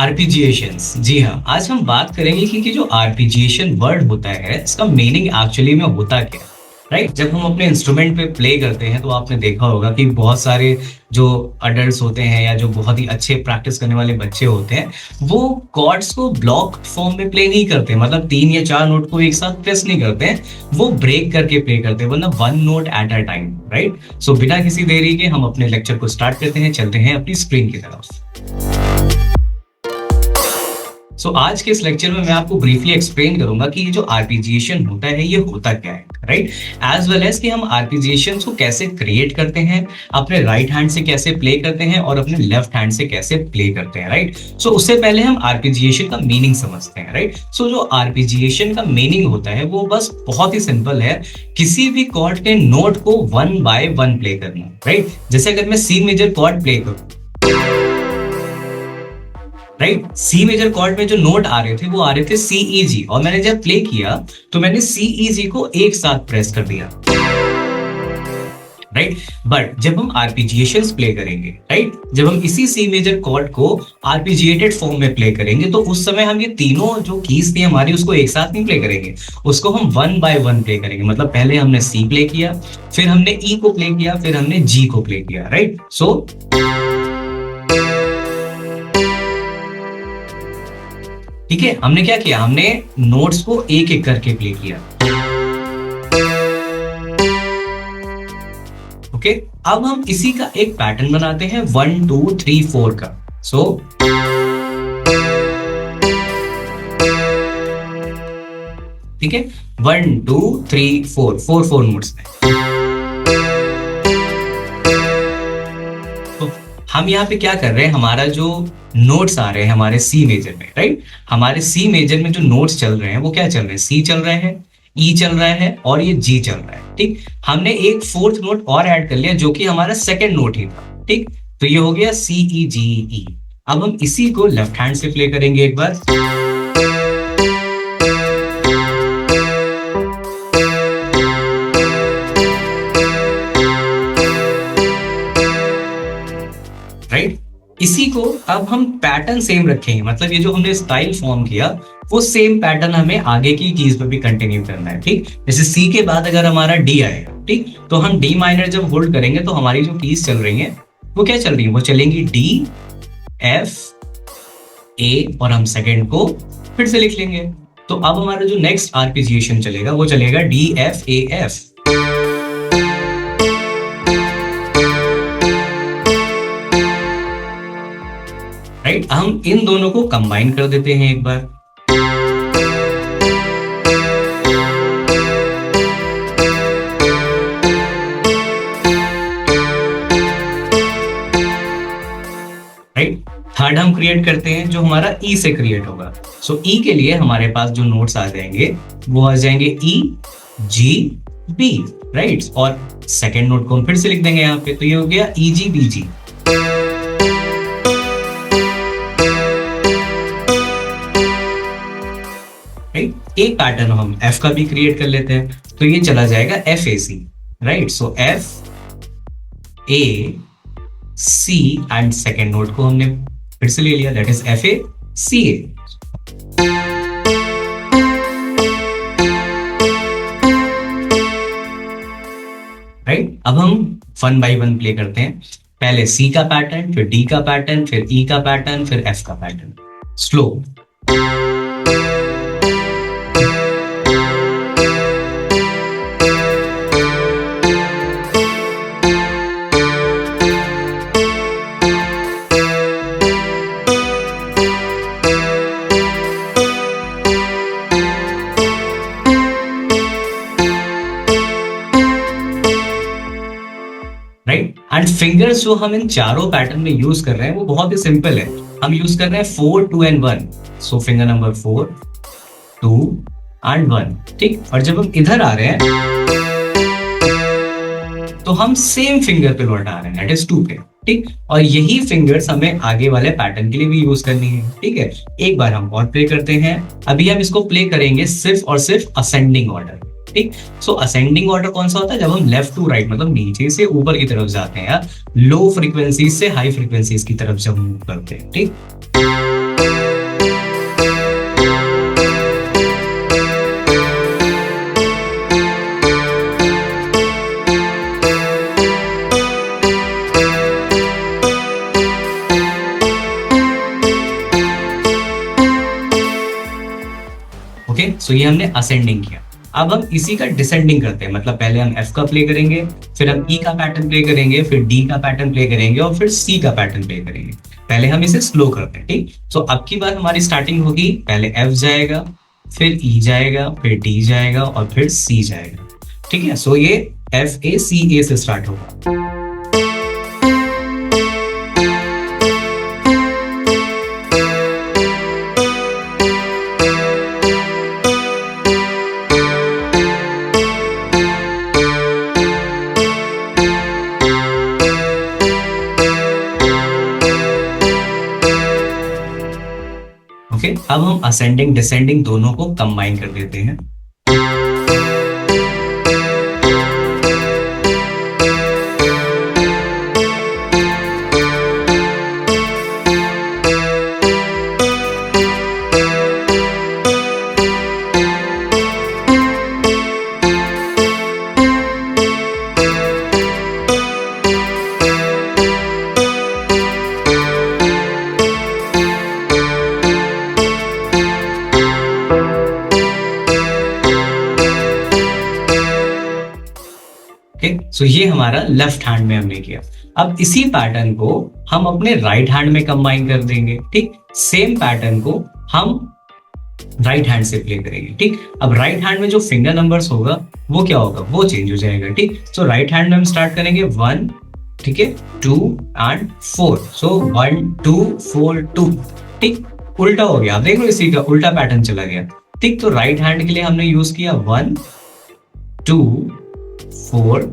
आरपीजीएशंस, जी हाँ। आज हम बात करेंगे कि जो आरपीजीएशन वर्ड होता है इसका मीनिंग एक्चुअली में होता क्या है, राइट। जब हम अपने इंस्ट्रूमेंट पे प्ले करते हैं तो आपने देखा होगा कि बहुत सारे जो अडल्ट होते हैं या जो बहुत ही अच्छे प्रैक्टिस करने वाले बच्चे होते हैं वो कॉर्ड्स को ब्लॉक फॉर्म में प्ले नहीं करते, मतलब 3 या 4 नोट को एक साथ प्रेस नहीं करते हैं, वो ब्रेक करके प्ले करते हैं, मतलब 1 note at a time, right. So बिना किसी देरी के हम अपने लेक्चर को स्टार्ट करते हैं, चलते हैं अपनी स्क्रीन की तरफ। आज के इस लेक्चर में मैं आपको ब्रीफली एक्सप्लेन करूंगा कि ये जो आरपीजीएशन होता है ये होता क्या है, राइट। एज वेल एज कि हम आरपीजीएशन को कैसे क्रिएट करते हैं, अपने राइट हैंड से कैसे प्ले करते हैं और अपने लेफ्ट हैंड से कैसे प्ले करते हैं, राइट। उससे पहले हम आरपीजीएशन का मीनिंग समझते हैं, राइट। जो आरपीजीएशन का मीनिंग होता है वो बस बहुत ही सिंपल है, किसी भी कॉर्ड के नोट को 1 बाय 1 प्ले करना, राइट। जैसे अगर मैं सी मेजर कॉर्ड प्ले करूं, राइट, सी मेजर कॉर्ड में जो नोट आ रहे थे वो आ रहे थे सी ई जी, और मैंने जब प्ले किया तो मैंने सी ई जी को एक साथ प्रेस कर दिया, राइट। बट जब हम आरपीजीएशंस प्ले करेंगे, राइट, जब हम इसी सी मेजर कॉर्ड को आरपीजीएटेड फॉर्म में प्ले करेंगे तो उस समय हम ये तीनों जो कीज थी हमारी उसको एक साथ नहीं प्ले करेंगे, उसको हम 1 बाय 1 प्ले करेंगे। मतलब पहले हमने सी प्ले किया, फिर हमने ई को प्ले किया, फिर हमने जी को प्ले किया, राइट। ठीक है, हमने क्या किया, हमने नोट्स को एक एक करके प्ले किया। ओके, अब हम इसी का एक पैटर्न बनाते हैं 1 2 3 4 का। ठीक है, 1 2 3 4 4 नोट्स में। हम यहाँ पे क्या कर रहे हैं, हमारा जो नोट्स आ रहे हैं हमारे सी मेजर में, राइट, हमारे सी मेजर में जो नोट्स चल रहे हैं वो क्या चल रहे हैं, सी चल रहे हैं, ई चल रहा है और ये जी चल रहा है, ठीक। हमने एक 4th नोट और ऐड कर लिया जो कि हमारा 2nd नोट ही था, ठीक। तो ये हो गया सी ई जी ई। अब हम इसी को लेफ्ट हैंड से प्ले करेंगे एक बार, राइट। इसी को अब हम पैटर्न सेम रखेंगे, मतलब ये जो हमने स्टाइल फॉर्म किया वो सेम पैटर्न हमें आगे की कीज पे भी कंटिन्यू करना है, ठीक। जैसे सी के बाद अगर हमारा डी आएगा, ठीक, तो हम डी माइनर जब होल्ड करेंगे तो हमारी जो कीज चल रही हैं वो क्या चल रही है, वो चलेंगी डी एफ ए, और हम सेकेंड को फिर से लिख लेंगे। तो अब हमारा जो नेक्स्ट आरपीजीएशन चलेगा वो चलेगा D F A F, right. हम इन दोनों को कंबाइन कर देते हैं एक बार, राइट। थर्ड हम क्रिएट करते हैं जो हमारा ई से क्रिएट होगा। ई के लिए हमारे पास जो नोट्स आ जाएंगे वो आ जाएंगे ई जी बी, राइट, और सेकेंड नोट को हम फिर से लिख देंगे यहाँ पे, तो ये हो गया ई जी बी जी। एक पैटर्न हम एफ का भी क्रिएट कर लेते हैं, तो ये चला जाएगा F A C, right. So F A C and second note को हमने फिर से ले लिया, that is F A C A. Right, अब हम 1 बाय 1 प्ले करते हैं, पहले सी का पैटर्न, फिर डी का पैटर्न, फिर ई का पैटर्न, फिर एफ का पैटर्न, स्लो। एंड फिंगर्स जो हम इन चारों पैटर्न में यूज कर रहे हैं वो बहुत ही सिंपल है, हम यूज कर रहे हैं 4 2 and 1। So finger number 4 2 and 1, ठीक। और जब हम इधर आ रहे हैं तो हम सेम फिंगर पे लौटा रहे हैं, दैट इज 2 पे, ठीक। और यही फिंगर्स हमें आगे वाले पैटर्न के लिए भी यूज करनी है, ठीक है। एक बार हम और प्ले करते हैं, अभी हम इसको प्ले करेंगे सिर्फ और सिर्फ असेंडिंग ऑर्डर, ठीक। सो असेंडिंग ऑर्डर कौन सा होता है, जब हम लेफ्ट टू राइट मतलब नीचे से ऊपर की तरफ जाते हैं, लो फ्रीक्वेंसीज से हाई फ्रीक्वेंसीज की तरफ जब मूव करते हैं, ठीक। सो ये हमने असेंडिंग किया। अब हम इसी का डिसेंडिंग करते हैं, मतलब पहले हम एफ का प्ले करेंगे, फिर हम ई का पैटर्न प्ले करेंगे, फिर डी का पैटर्न प्ले करेंगे और फिर सी का पैटर्न प्ले करेंगे। पहले हम इसे स्लो करते हैं, ठीक। सो अब की बार हमारी स्टार्टिंग होगी, पहले एफ जाएगा, फिर ई जाएगा, फिर डी जाएगा और फिर सी जाएगा, ठीक है। सो ये एफ ए सी ए से स्टार्ट होगा। ओके, अब हम असेंडिंग डिसेंडिंग दोनों को कंबाइन कर देते हैं। सो ये हमारा लेफ्ट हैंड में हमने किया। अब इसी पैटर्न को हम अपने राइट हैंड में कंबाइन कर देंगे, ठीक। सेम पैटर्न को हम राइट हैंड से प्ले करेंगे, ठीक। अब राइट हैंड में जो फिंगर नंबर्स होगा वो क्या होगा, वो चेंज हो जाएगा, ठीक। सो राइट हैंड में हम स्टार्ट करेंगे 1, ठीक है, 2 एंड 4। सो 1 2 4 2, ठीक। उल्टा हो गया, आप देख लो इसी का उल्टा पैटर्न चला गया, ठीक। तो राइट हैंड के लिए हमने यूज किया 1 2 4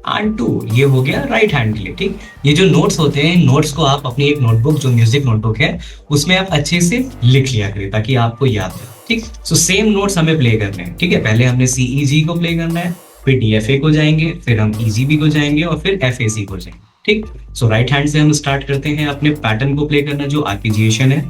एंड 2, ये हो गया राइट हैंड के लिए, ठीक। ये जो नोट्स होते हैं, नोट्स को आप अपनी एक नोटबुक जो म्यूजिक नोटबुक है उसमें आप अच्छे से लिख लिया करें ताकि आपको याद रहे, ठीक। सो सेम नोट्स हमें प्ले करने हैं, ठीक है। पहले हमने सी ई जी को प्ले करना है, फिर डी एफ ए को जाएंगे, फिर हम ई जी बी को जाएंगे और फिर एफ ए सी को जाएंगे, ठीक। सो राइट हैंड से हम स्टार्ट करते हैं अपने पैटर्न को प्ले करना जो आर्पेजिएशन है।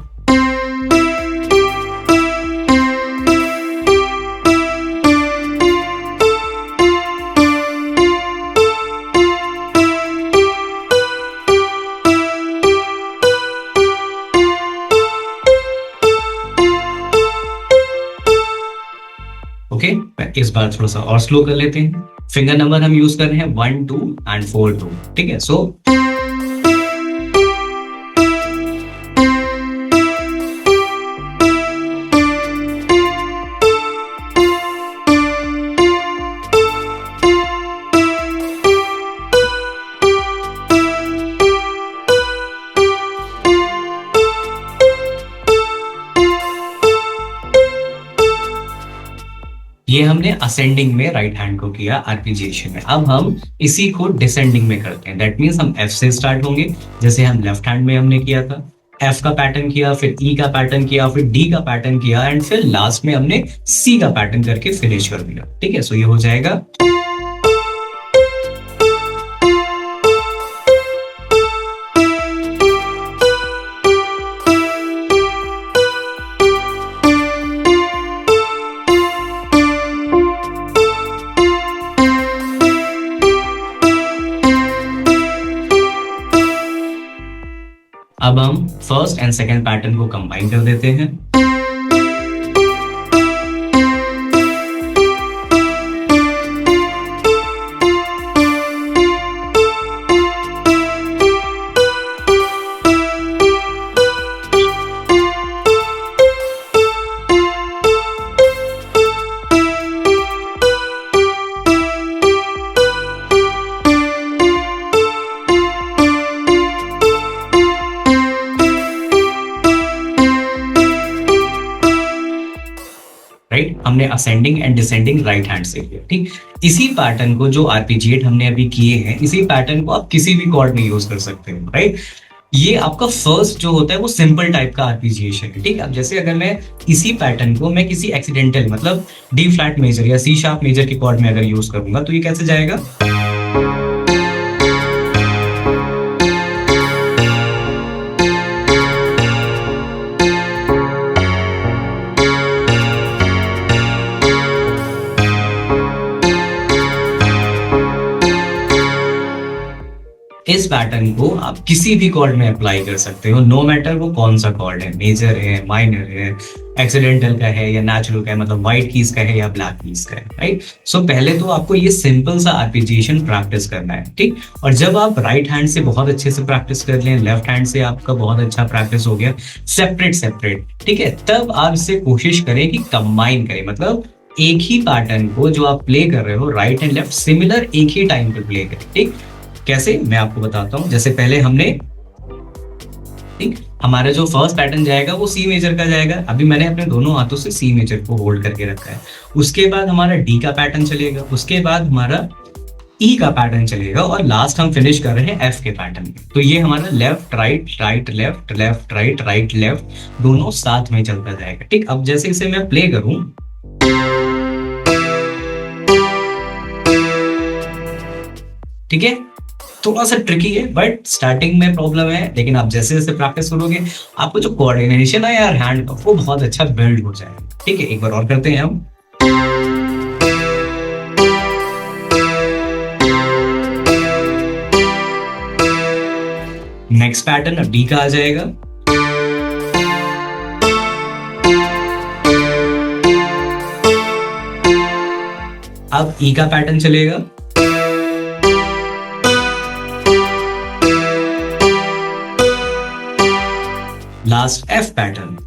ओके, इस बार थोड़ा सा और स्लो कर लेते हैं। फिंगर नंबर हम यूज कर रहे हैं 1 2 एंड 4 2, ठीक है। सो ये हमने असेंडिंग में राइट हैंड को किया आर्पेजिएशन में। अब हम इसी को डिसेंडिंग में करते हैं, दैट मीन्स हम एफ से स्टार्ट होंगे, जैसे हम लेफ्ट हैंड में हमने किया था। एफ का पैटर्न किया, फिर ई का पैटर्न किया, फिर डी का पैटर्न किया एंड फिर लास्ट में हमने सी का पैटर्न करके फिनिश कर दिया, ठीक है। सो ये हो जाएगा। अब हम फर्स्ट एंड सेकंड पैटर्न को कंबाइन कर देते हैं। राइट, हमने ascending and descending right hand से किया, ठीक। इसी पैटर्न को जो आरपीजिएट हमने अभी किए हैं, इसी पैटर्न को आप किसी भी कॉर्ड में यूज कर सकते हो, राइट। ये आपका फर्स्ट जो होता है वो सिंपल टाइप का आरपीजिएशन है, ठीक है। अब जैसे अगर मैं इसी पैटर्न को मैं किसी एक्सीडेंटल मतलब डी फ्लैट मेजर या सी शार्प मेजर की कॉर्ड में अगर यूज करूंगा तो ये कैसे जाएगा। इस पैटर्न को आप किसी भी कॉर्ड में अप्लाई कर सकते हो, नो मैटर वो कौन सा कॉर्ड है, मेजर है, माइनर है, एक्सीडेंटल का है या नेचुरल का है, मतलब व्हाइट कीज का है या ब्लैक कीज का है, राइट। सो पहले तो आपको ये सिंपल सा आर्पेजिएशन प्रैक्टिस करना है, ठीक। और जब आप राइट हैंड से बहुत अच्छे से प्रैक्टिस कर लें, लेफ्ट हैंड से आपका बहुत अच्छा प्रैक्टिस हो गया सेपरेट सेपरेट, ठीक है, तब आप इसे कोशिश करें कि कंबाइन करें, मतलब एक ही पैटर्न को जो आप प्ले कर रहे हो राइट एंड लेफ्ट सिमिलर एक ही टाइम पे प्ले करें, ठीक। कैसे, मैं आपको बताता हूं। जैसे पहले हमने, ठीक, हमारा जो फर्स्ट पैटर्न जाएगा वो सी मेजर का जाएगा। अभी मैंने अपने दोनों हाथों से सी मेजर को होल्ड करके रखा है। उसके बाद हमारा डी का पैटर्न चलेगा, उसके बाद हमारा ई का पैटर्न चलेगा और लास्ट हम फिनिश कर रहे हैं एफ के पैटर्न में। तो ये हमारा left right right left left right right left दोनों साथ में चलता जाएगा, ठीक। अब जैसे इसे मैं प्ले करूं, ठीक है, थोड़ा सा ट्रिकी है बट स्टार्टिंग में प्रॉब्लम है, लेकिन आप जैसे जैसे प्रैक्टिस करोगे आपको जो कोऑर्डिनेशन है यार हैंड का वो बहुत अच्छा बिल्ड हो जाएगा, ठीक है। एक बार और करते हैं हम। नेक्स्ट पैटर्न अब डी का आ जाएगा, अब ई का पैटर्न चलेगा, लास्ट एफ पैटर्न,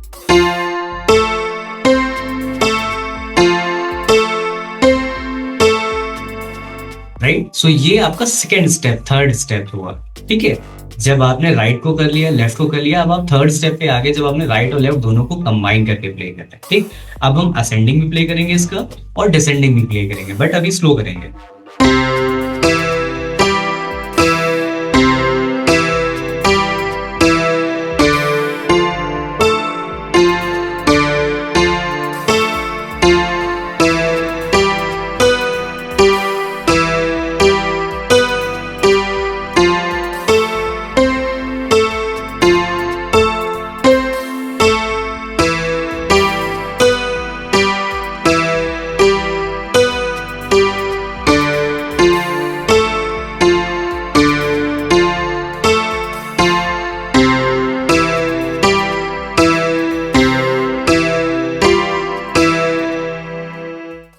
राइट। सो ये आपका सेकेंड स्टेप, थर्ड स्टेप हुआ, ठीक है। जब आपने राइट को कर लिया, लेफ्ट को कर लिया, अब आप थर्ड स्टेप पे आगे, जब आपने राइट और लेफ्ट दोनों को कंबाइन करके प्ले करना है, ठीक। अब हम असेंडिंग भी प्ले करेंगे इसका और डिसेंडिंग भी प्ले करेंगे, बट अभी स्लो करेंगे।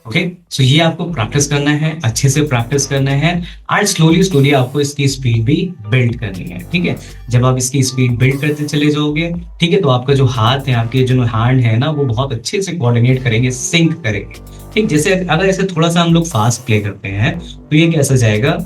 ओके, सो ये आपको प्रैक्टिस करना है, अच्छे से प्रैक्टिस करना है एंड स्लोली स्लोली आपको इसकी स्पीड भी बिल्ड करनी है, ठीक है। जब आप इसकी स्पीड बिल्ड करते चले जाओगे, ठीक है, तो आपका जो हाथ है, आपके जो हैंड है ना, वो बहुत अच्छे से कोऑर्डिनेट करेंगे, सिंक करेंगे, ठीक। जैसे अगर ऐसे थोड़ा सा हम लोग फास्ट प्ले करते हैं तो ये कैसा जाएगा,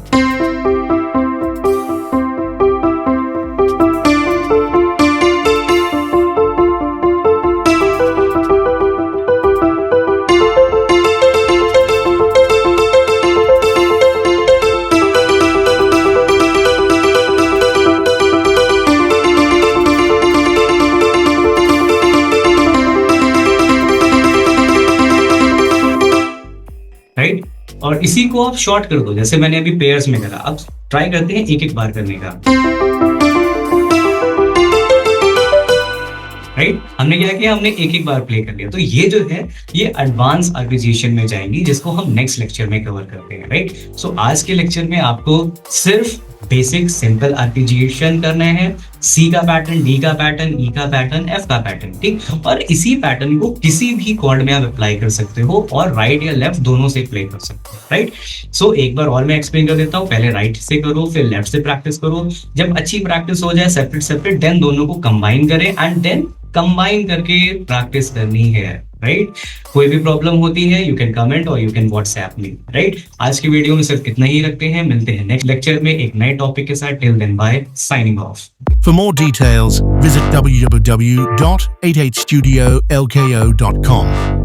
राइट। और इसी को आप शॉर्ट कर दो, जैसे मैंने अभी पेयर्स में करा। अब ट्राई करते हैं एक एक बार करने का, राइट। हमने क्या किया, हमने एक एक बार प्ले कर लिया। तो ये जो है ये एडवांस आर्पेजिएशन में जाएंगी, जिसको हम नेक्स्ट लेक्चर में कवर करते हैं, राइट। सो आज के लेक्चर में आपको सिर्फ बेसिक सिंपल आर्पेजिएशन करना है, सी का पैटर्न, डी का पैटर्न, ई का पैटर्न, एफ का पैटर्न, ठीक। और इसी पैटर्न को किसी भी कॉर्ड में आप अप्लाई कर सकते हो और राइट या लेफ्ट दोनों से प्ले कर सकते हो, राइट। सो एक बार और मैं एक्सप्लेन कर देता हूँ। पहले राइट से करो, फिर लेफ्ट से प्रैक्टिस करो। जब अच्छी प्रैक्टिस हो जाए सेपरेट सेपरेट, देन दोनों को कंबाइन करें एंड देन कंबाइन करके प्रैक्टिस करनी है, राइट। कोई भी प्रॉब्लम होती है यू कैन कमेंट और you can WhatsApp me, right. आज की वीडियो में सिर्फ इतना ही रखते हैं, मिलते हैं नेक्स्ट लेक्चर में एक नए टॉपिक के साथ। Till then bye, signing off. For more details, visit www.8hstudiolko.com.